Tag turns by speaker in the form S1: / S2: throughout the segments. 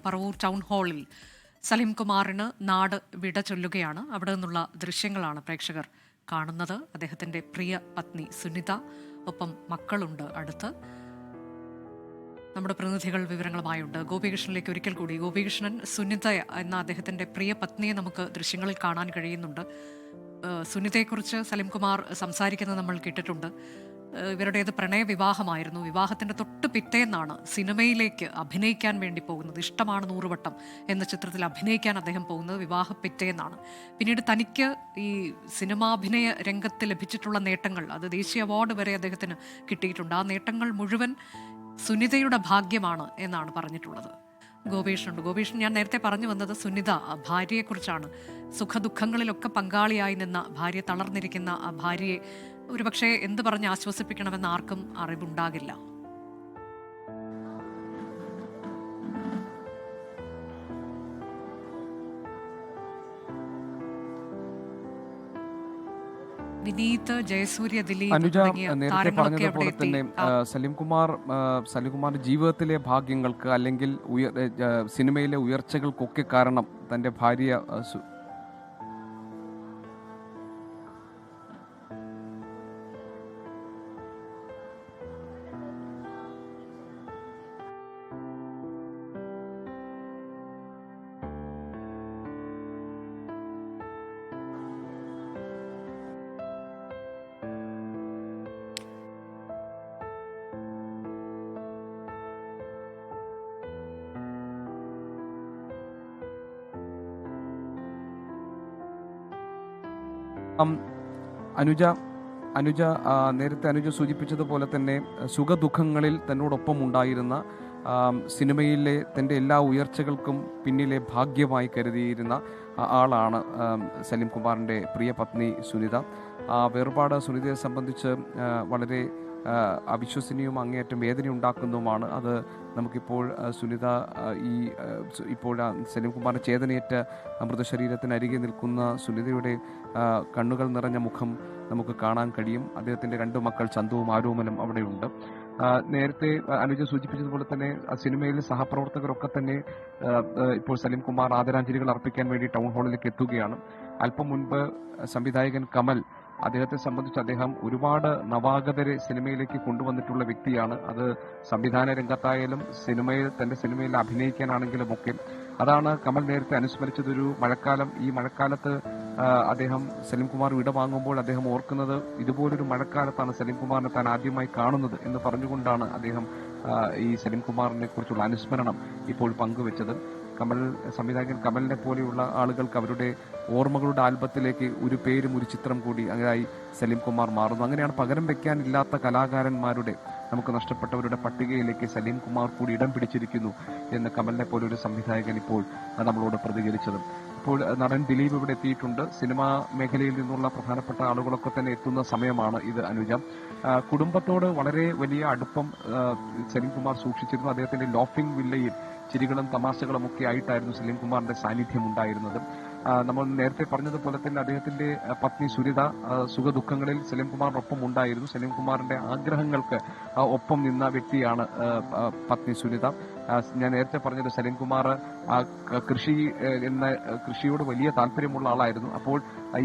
S1: Paravur town ഹാളിൽ സലീം കുമാറിന് നാട് വിട ചൊല്ലുകയാണ്. അവിടെ നിന്നുള്ള ദൃശ്യങ്ങളാണ് പ്രേക്ഷകർ കാണുന്നത്. അദ്ദേഹത്തിന്റെ പ്രിയ പത്നി സുനിത, ഒപ്പം മക്കളുണ്ട് അടുത്ത്. നമ്മുടെ പ്രതിനിധികൾ വിവരങ്ങളുമായുണ്ട്. ഗോപികൃഷ്ണനിലേക്ക് ഒരിക്കൽ കൂടി. ഗോപികൃഷ്ണൻ, സുനിത എന്ന അദ്ദേഹത്തിന്റെ പ്രിയ പത്നിയെ നമുക്ക് ദൃശ്യങ്ങളിൽ കാണാൻ കഴിയുന്നുണ്ട്. സുനിതയെക്കുറിച്ച് സലീം കുമാർ സംസാരിക്കുന്നത് നമ്മൾ കേട്ടിട്ടുണ്ട്. ഇവരുടേത് പ്രണയവിവാഹമായിരുന്നു. വിവാഹത്തിന്റെ തൊട്ട് പിറ്റേന്നാണ് സിനിമയിലേക്ക് അഭിനയിക്കാൻ വേണ്ടി പോകുന്നത്. ഇഷ്ടമാണ് 100 വട്ടം എന്ന ചിത്രത്തിൽ അഭിനയിക്കാൻ അദ്ദേഹം പോകുന്നത് വിവാഹ പിറ്റേന്നാണ്. പിന്നീട് തനിക്ക് ഈ സിനിമാഭിനയ രംഗത്ത് ലഭിച്ചിട്ടുള്ള നേട്ടങ്ങൾ, അത് ദേശീയ അവാർഡ് വരെ അദ്ദേഹത്തിന് കിട്ടിയിട്ടുണ്ട്. ആ നേട്ടങ്ങൾ മുഴുവൻ സുനിതയുടെ ഭാഗ്യമാണ് എന്നാണ് പറഞ്ഞിട്ടുള്ളത്. ഗോപീഷ്, ഞാൻ നേരത്തെ പറഞ്ഞു വന്നത് സുനിത ഭാര്യയെക്കുറിച്ചാണ്. സുഖദുഃഖങ്ങളിലൊക്കെ പങ്കാളിയായി നിന്ന ഭാര്യ, തളർന്നിരിക്കുന്ന ആ ഭാര്യയെ ഒരുപക്ഷെ എന്ത് പറഞ്ഞ് ആശ്വസിപ്പിക്കണമെന്ന് ആർക്കും അറിവുണ്ടാകില്ല. വിനീത്, ജയസൂര്യ, ദിലീപ്
S2: നേരത്തെ പറഞ്ഞതുപോലെ തന്നെ സലീം കുമാറിന്റെ ജീവിതത്തിലെ ഭാഗ്യങ്ങൾക്ക് അല്ലെങ്കിൽ സിനിമയിലെ ഉയർച്ചകൾക്കൊക്കെ കാരണം തന്റെ ഭാര്യ നേരത്തെ അനുജ സൂചിപ്പിച്ചതുപോലെ തന്നെ സുഖദുഃഖങ്ങളിൽ തന്നോടൊപ്പം ഉണ്ടായിരുന്ന, സിനിമയിലെ തൻ്റെ എല്ലാ ഉയർച്ചകൾക്കും പിന്നിലെ ഭാഗ്യമായി കരുതിയിരുന്ന ആളാണ് സലീം കുമാറിൻ്റെ പ്രിയ പത്നി സുനിത. വേർപാട് സുനിതയെ സംബന്ധിച്ച് വളരെ അവിശ്വസനീയവും അങ്ങേയറ്റം വേദന ഉണ്ടാക്കുന്നതുമാണ്. അത് നമുക്കിപ്പോൾ സുനിത ഇപ്പോൾ സലീം കുമാറിൻ്റെ ചേതനയേറ്റ മൃതശരീരത്തിനരികെ നിൽക്കുന്ന സുനിതയുടെ കണ്ണുകൾ നിറഞ്ഞ മുഖം നമുക്ക് കാണാൻ കഴിയും. അദ്ദേഹത്തിൻ്റെ 2 മക്കൾ ചന്തുവും ആരോമലും അവിടെയുണ്ട്. നേരത്തെ അനുജ സൂചിപ്പിച്ചതുപോലെ തന്നെ സിനിമയിലെ സഹപ്രവർത്തകരൊക്കെ തന്നെ ഇപ്പോൾ സലീം കുമാർ ആദരാഞ്ജലികൾ അർപ്പിക്കാൻ വേണ്ടി ടൗൺ ഹാളിലേക്ക് എത്തുകയാണ്. അല്പം മുൻപ് സംവിധായകൻ കമൽ, അദ്ദേഹത്തെ സംബന്ധിച്ച് അദ്ദേഹം ഒരുപാട് നവാഗതരെ സിനിമയിലേക്ക് കൊണ്ടുവന്നിട്ടുള്ള വ്യക്തിയാണ്. അത് സംവിധാന രംഗത്തായാലും തന്റെ സിനിമയിൽ അഭിനയിക്കാനാണെങ്കിലും ഒക്കെ. അതാണ് കമൽ നേരത്തെ അനുസ്മരിച്ചത്. ഒരു മഴക്കാലം, ഈ മഴക്കാലത്ത് അദ്ദേഹം സലീം കുമാർ വിടവാങ്ങുമ്പോൾ അദ്ദേഹം ഓർക്കുന്നത് ഇതുപോലൊരു മഴക്കാലത്താണ് സലീം കുമാറിനെ താൻ ആദ്യമായി കാണുന്നത് എന്ന് പറഞ്ഞുകൊണ്ടാണ് അദ്ദേഹം ഈ സലീം കുമാറിനെ കുറിച്ചുള്ള അനുസ്മരണം ഇപ്പോൾ പങ്കുവെച്ചത്. സംവിധായകൻ കമലിനെ പോലെയുള്ള ആളുകൾക്ക് അവരുടെ ഓർമ്മകളുടെ ആൽബത്തിലേക്ക് ഒരു പേരും ഒരു ചിത്രം കൂടി അങ്ങനെയായി സലീം കുമാർ മാറുന്നു. അങ്ങനെയാണ് പകരം വെക്കാനില്ലാത്ത കലാകാരന്മാരുടെ, നമുക്ക് നഷ്ടപ്പെട്ടവരുടെ പട്ടികയിലേക്ക് സലീം കുമാർ കൂടി ഇടം പിടിച്ചിരിക്കുന്നു എന്ന് കമലിനെ പോലെ ഒരു സംവിധായകൻ ഇപ്പോൾ നമ്മളോട് പ്രതികരിച്ചത്. ഇപ്പോൾ നടൻ ദിലീപ് ഇവിടെ എത്തിയിട്ടുണ്ട്. സിനിമാ മേഖലയിൽ നിന്നുള്ള പ്രധാനപ്പെട്ട ആളുകളൊക്കെ തന്നെ എത്തുന്ന സമയമാണ് ഇത്. അനുജ, കുടുംബത്തോട് വളരെ വലിയ അടുപ്പം സലീം കുമാർ സൂക്ഷിച്ചിരുന്നു. അദ്ദേഹത്തിന്റെ ലോഫിംഗ് വില്ലയിൽ ചിരികളും തമാശകളും ഒക്കെ ആയിട്ടായിരുന്നു സലീം കുമാറിന്റെ സാന്നിധ്യം ഉണ്ടായിരുന്നത്. നമ്മൾ നേരത്തെ പറഞ്ഞതുപോലെ തന്നെ അദ്ദേഹത്തിന്റെ പത്നി സുനിത സുഖദുഃഖങ്ങളിൽ സലീം കുമാറിനൊപ്പം ഉണ്ടായിരുന്നു. സലീം കുമാറിന്റെ ആഗ്രഹങ്ങൾക്ക് ഒപ്പം നിന്ന വ്യക്തിയാണ് പത്നി സുനിത. ഞാൻ നേരത്തെ പറഞ്ഞത് സലീം കുമാർ കൃഷിയോട് വലിയ താല്പര്യമുള്ള ആളായിരുന്നു. അപ്പോൾ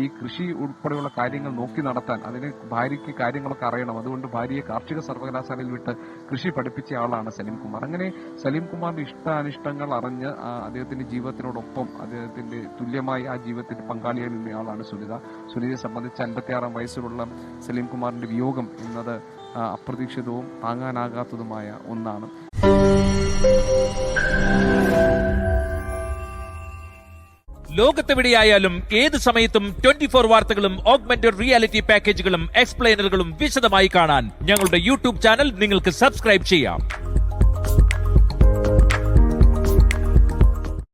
S2: ഈ കൃഷി ഉൾപ്പെടെയുള്ള കാര്യങ്ങൾ നോക്കി നടത്താൻ അതിന് ഭാര്യയ്ക്ക് കാര്യങ്ങളൊക്കെ അറിയണം. അതുകൊണ്ട് ഭാര്യയെ കാർഷിക സർവകലാശാലയിൽ വിട്ട് കൃഷി പഠിപ്പിച്ച ആളാണ് സലീം കുമാർ. അങ്ങനെ സലീം കുമാറിന്റെ ഇഷ്ടാനിഷ്ടങ്ങൾ അറിഞ്ഞ് അദ്ദേഹത്തിന്റെ ജീവിതത്തിനോടൊപ്പം അദ്ദേഹത്തിന്റെ തുല്യമായി ആ ജീവിതത്തിന്റെ പങ്കാളിയായി നിന്നയാളാണ് സുനിത. സുനിതയെ സംബന്ധിച്ച് 56 വയസ്സിലുള്ള സലീം കുമാറിന്റെ വിയോഗം എന്നത് അപ്രതീക്ഷിതവും താങ്ങാനാകാത്തതുമായ ഒന്നാണ്.
S3: ലോകത്തെവിടെയായാലും ഏത് സമയത്തും 24 വാർത്തകളും ഓഗ്മെന്റഡ് റിയാലിറ്റി പാക്കേജുകളും എക്സ്പ്ലെയിനറുകളും വിശദമായി കാണാൻ ഞങ്ങളുടെ യൂട്യൂബ് ചാനൽ നിങ്ങൾക്ക് സബ്സ്ക്രൈബ് ചെയ്യാം.